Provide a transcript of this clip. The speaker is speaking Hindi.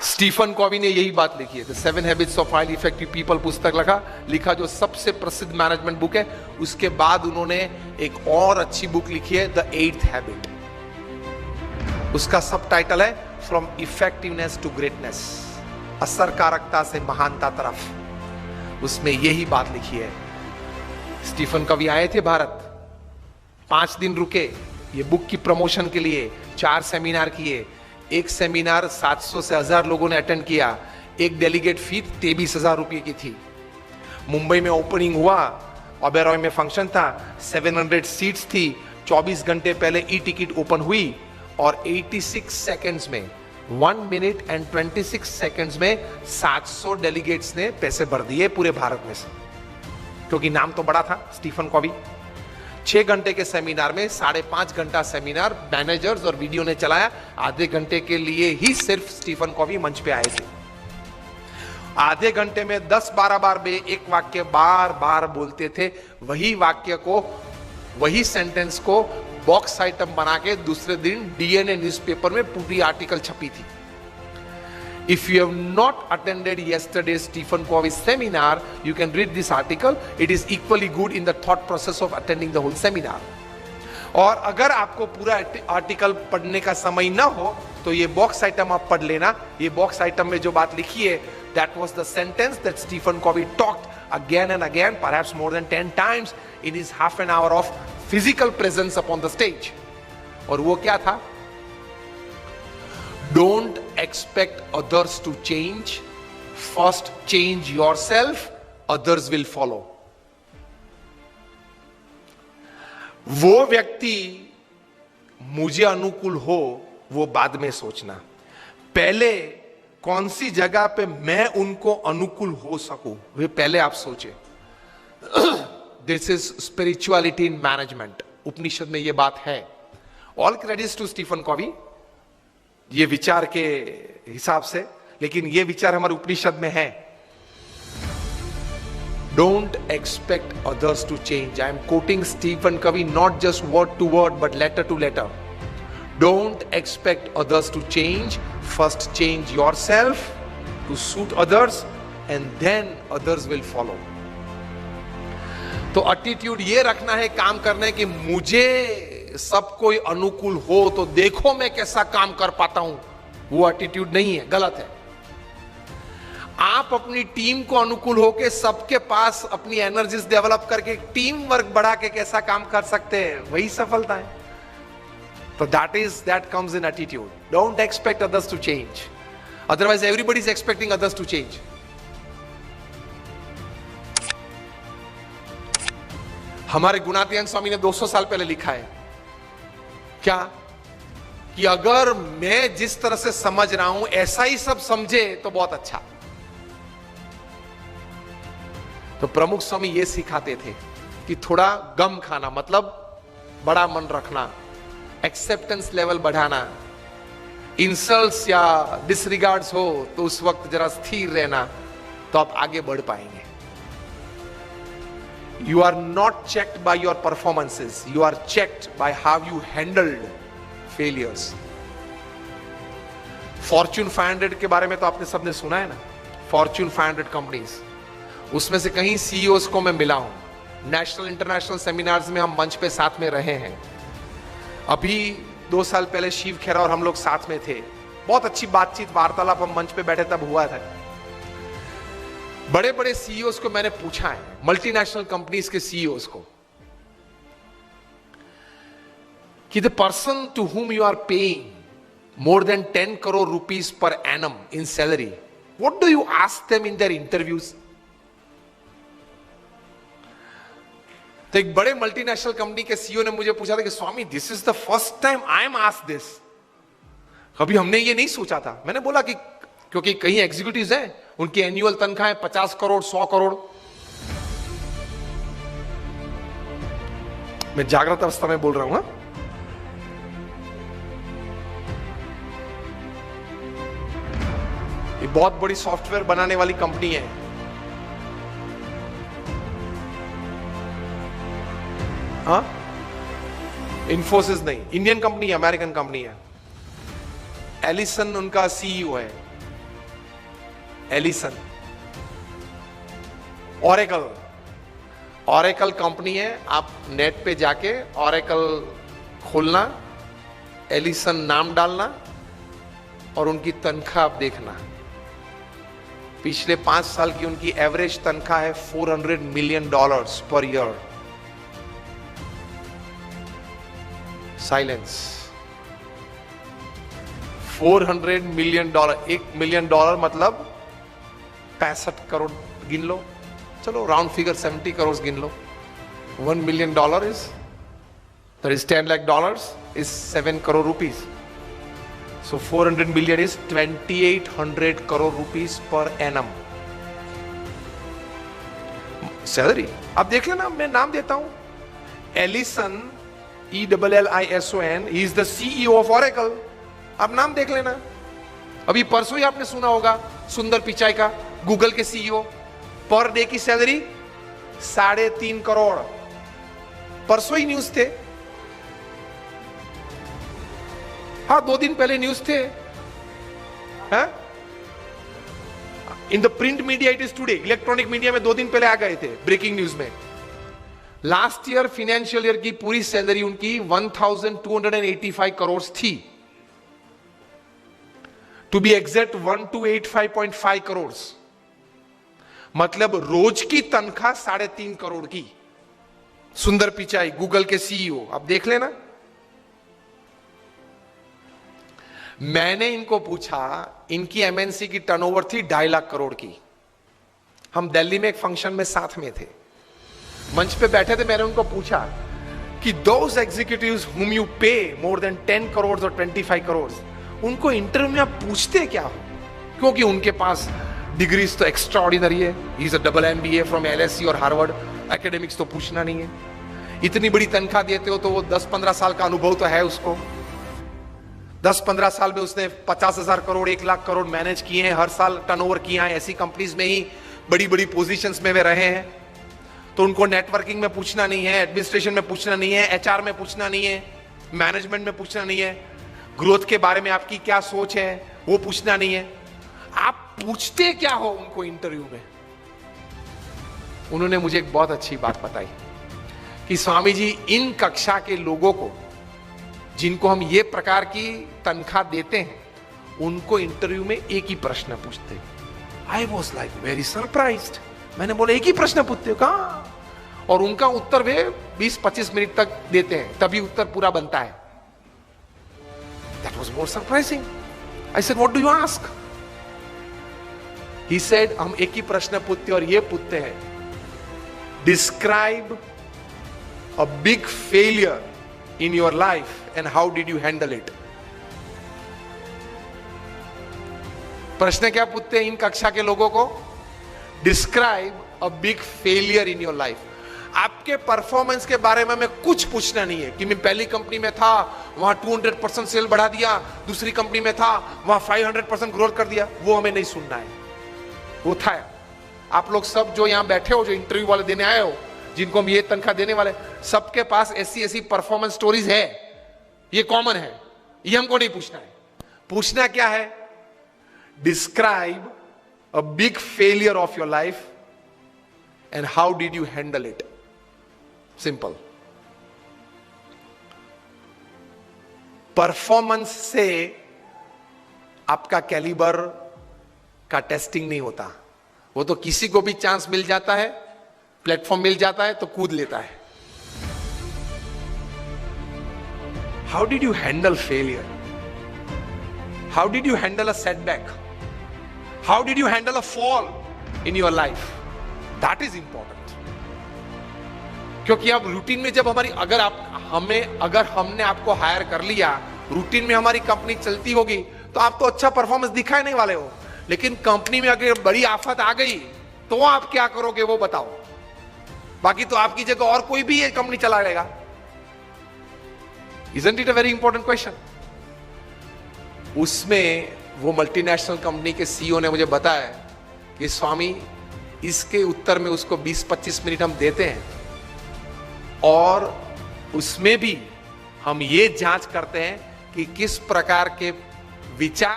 स्टीफन कॉवी ने यही बात लिखी है, the 7 habits of highly effective people पुस्तक लिखा जो सबसे प्रसिद्ध मैनेजमेंट बुक है। उसके बाद उन्होंने एक और अच्छी बुक लिखी है, द 8th हैबिट। उसका सब टाइटल है फ्रॉम इफेक्टिवनेस टू ग्रेटनेस, असरकारकता से महानता तरफ। उसमें यही बात लिखी है। स्टीफन कॉवी आए थे भारत, 5 दिन रुके ये बुक की प्रमोशन के लिए, 4 सेमिनार किए। एक सेमिनार 700 से 1000 लोगों ने अटेंड किया। एक डेलीगेट फी 23,000 रुपए की थी। मुंबई में ओपनिंग हुआ, ओबेरॉय में फंक्शन था, 700 सीट्स थी। 24 घंटे पहले ई टिकट ओपन हुई और 86 सेकंड्स में 1 मिनट एंड 26 सेकंड्स में 700 डेलीगेट्स ने पैसे भर दिए पूरे भारत में से, क्योंकि नाम तो बड़ा था स्टीफन कॉवी। 6 घंटे के सेमिनार में 5.5 घंटा सेमिनार मैनेजर्स और वीडियो ने चलाया। आधे घंटे के लिए ही सिर्फ स्टीफन कॉवी मंच पे आए थे। आधे घंटे में 10-12 बार वे एक वाक्य बार बार बोलते थे। वही वाक्य को, वही सेंटेंस को बॉक्स आइटम बना के दूसरे दिन डीएनए न्यूज़पेपर में पूरी आर्टिकल छपी थी। If you have not attended yesterday's Stephen Covey seminar, you can read this article. It is equally good in the thought process of attending the whole seminar. और अगर आपको पूरा आर्टिकल पढ़ने का समय ना हो तो ये बॉक्स आइटम आप पढ़ लेना। ये बॉक्स आइटम में जो बात लिखी है, that was the sentence that Stephen Covey talked again and again, perhaps more than 10 times in his half an hour of physical presence upon the stage. और वो क्या था? Don't expect others to change. First change yourself, others will follow. वो व्यक्ति मुझे अनुकूल हो वो बाद में सोचना, पहले कौन सी जगह पे मैं उनको अनुकूल हो सकूं वे पहले आप सोचे। This is spirituality in management. Upanishad में ये बात है। All credits to Stephen Covey ये विचार के हिसाब से, लेकिन ये विचार हमारे उपनिषद में है। Don't expect others to change. I am quoting Stephen Covey not just word to word but letter to letter. Don't expect others to change, first change yourself to suit others and then others will follow. तो एटीट्यूड ये रखना है काम करने की, मुझे सब कोई अनुकूल हो तो देखो मैं कैसा काम कर पाता हूं, वो एटीट्यूड नहीं है, गलत है। आप अपनी टीम को अनुकूल होकर सबके पास अपनी एनर्जीज डेवलप करके टीम वर्क बढ़ा के कैसा काम कर सकते हैं, वही सफलता है। तो that comes in attitude. Don't expect others to change, otherwise everybody is expecting others to change. हमारे गुणातीयन स्वामी ने 200 साल पहले लिखा है क्या, कि अगर मैं जिस तरह से समझ रहा हूं ऐसा ही सब समझे तो बहुत अच्छा। तो प्रमुख स्वामी ये सिखाते थे कि थोड़ा गम खाना, मतलब बड़ा मन रखना, एक्सेप्टेंस लेवल बढ़ाना, इंसल्ट्स या डिसरिगार्ड्स हो तो उस वक्त जरा स्थिर रहना, तो आप आगे बढ़ पाएंगे। You are not checked by your performances. You are checked by how you handled failures. Fortune 500 के बारे में तो आपने सबने सुना है ना, Fortune 500 कंपनीज, उसमें से कहीं CEOs को मैं मिला हूं। नेशनल इंटरनेशनल सेमिनार्स में हम मंच पे साथ में रहे हैं। अभी 2 साल पहले शिव खेरा और हम लोग साथ में थे। बहुत अच्छी बातचीत, वार्तालाप हम मंच पे बैठे तब हुआ था। बड़े बड़े सीईओस को मैंने पूछा है, मल्टीनेशनल कंपनीज के सीईओस को, कि the person to whom you are paying more than 10 crore rupees per annum in salary, what do you ask them in their interviews. तो एक बड़े मल्टीनेशनल कंपनी के सीईओ ने मुझे पूछा था कि Swami this is the first time I am asked this, कभी हमने ये नहीं सोचा था। मैंने बोला कि क्योंकि कई एग्जीक्यूटिव्स हैं, उनकी एनुअल तनख्वाह है 50 करोड़ 100 करोड़। मैं जागृत अवस्था में बोल रहा हूं। ये बहुत बड़ी सॉफ्टवेयर बनाने वाली कंपनी है। हाँ, इन्फोसिस नहीं, इंडियन कंपनी है, अमेरिकन कंपनी है। एलिसन उनका सीईओ है। एलिसन, ऑरेकल कंपनी है। आप नेट पे जाके ऑरेकल खोलना, एलिसन नाम डालना और उनकी तनख्वाह आप देखना। पिछले 5 साल की उनकी एवरेज तनख्वाह है $400 million per year. Silence. $400 million, $1 million मतलब 65 करोड़ गिन लो, चलो राउंड फिगर 70 करोड़ गिन लो। $1 million is, that is $10 lakh is 7 crore rupees. So 400 million is 2800 crore rupees per annum salary. आप देख लेना, मैं नाम देता हूं, Allison, ELLISON, he is the CEO of Oracle। आप नाम देख लेना। अभी परसों ही आपने सुना होगा सुंदर पिचाई का, गूगल के CEO, पर डे की सैलरी 3.5 करोड़। परसों ही न्यूज थे, हाँ 2 दिन पहले न्यूज थे। In the print media it is today, electronic media में 2 दिन पहले आ गए थे ब्रेकिंग न्यूज में। लास्ट ईयर फाइनेंशियल ईयर की पूरी सैलरी उनकी 1285 करोड़ थी, टू बी एग्जैक्ट 1285.5 करोड़, मतलब रोज की तनख्वाह 3.5 करोड़ की। सुंदर पिचाई, गूगल के CEO, आप देख लेना। मैंने इनको पूछा, इनकी MNC की टर्नओवर थी 2.5 लाख करोड़ की। हम दिल्ली में एक फंक्शन में साथ में थे, मंच पे बैठे थे। मैंने उनको पूछा कि दोज एग्जीक्यूटिव्स हुम यू पे मोर देन 10 करोड़ और 25 करोड़, उनको इंटरव्यू में आप पूछते क्या हो? क्योंकि उनके पास डिग्रीज तो एक्स्ट्राऑर्डिनरी है, he is a double MBA from LSE और हार्वर्ड, एकेडमिक्स तो पूछना नहीं है। इतनी बड़ी तनख्वाह देते हो तो वो 10-15 साल का अनुभव तो है उसको। 10-15 साल में उसने 50,000 करोड़, 1 लाख करोड़ मैनेज किए हैं, हर साल टर्नओवर किया है। ऐसी कंपनीज में ही बड़ी बड़ी पोजीशंस में वे रहे हैं। तो उनको नेटवर्किंग में पूछना नहीं है, एडमिनिस्ट्रेशन में पूछना नहीं है, HR में पूछना नहीं है, मैनेजमेंट में पूछना नहीं है, ग्रोथ के बारे में आपकी क्या सोच है वो पूछना नहीं है। आप पूछते क्या हो उनको इंटरव्यू में? उन्होंने मुझे एक बहुत अच्छी बात बताई कि स्वामी जी, इन कक्षा के लोगों को, जिनको हम ये प्रकार की तनख्वाह देते हैं, उनको इंटरव्यू में एक ही प्रश्न पूछते हैं। I was like very surprised. मैंने बोला एक ही प्रश्न पूछते हो? कहां? और उनका उत्तर वे 20-25 मिनट तक देते हैं, तभी उत्तर पूरा बनता है। That was more surprising. I said, what do you ask? He said, हम एक ही प्रश्न पूछते और ये पूछते हैं, describe a big failure in your life and how did you handle it? प्रश्न क्या पूछते हैं इन कक्षा के लोगों को? Describe a big failure in your life. आपके परफॉर्मेंस के बारे में हमें कुछ पूछना नहीं है कि मैं पहली कंपनी में था, वहां 200% सेल बढ़ा दिया, दूसरी कंपनी में था, वहां 500% ग्रोथ कर दिया, वो हमें नहीं सुनना है। वो था आप लोग सब जो यहां बैठे हो, जो इंटरव्यू वाले देने आए हो, जिनको हम ये तनख्वाह देने वाले, सबके पास ऐसी परफॉर्मेंस स्टोरीज है, ये कॉमन है, ये हमको नहीं पूछना है। पूछना क्या है? Describe a big failure of your life and how did you handle it. Simple. Performance से आपका कैलिबर का टेस्टिंग नहीं होता। वो तो किसी को भी चांस मिल जाता है, प्लेटफॉर्म मिल जाता है तो कूद लेता है। How did you handle failure? How did you handle a setback? How did you handle a fall in your life? That is important. क्योंकि अब रूटीन में जब हमारी, अगर हमने आपको हायर कर लिया, रूटीन में हमारी कंपनी चलती होगी, तो आप तो अच्छा परफॉर्मेंस दिखाए नहीं वाले हो। लेकिन कंपनी में अगर बड़ी आफत आ गई तो आप क्या करोगे वो बताओ। बाकी तो आपकी जगह और कोई भी ये कंपनी चला लेगा। Isn't it a very important question? उसमें वो मल्टीनेशनल कंपनी के CEO ने मुझे बताया कि स्वामी, इसके उत्तर में उसको 20-25 मिनट हम देते हैं और उसमें भी हम ये जांच करते हैं कि किस प्रकार के विचार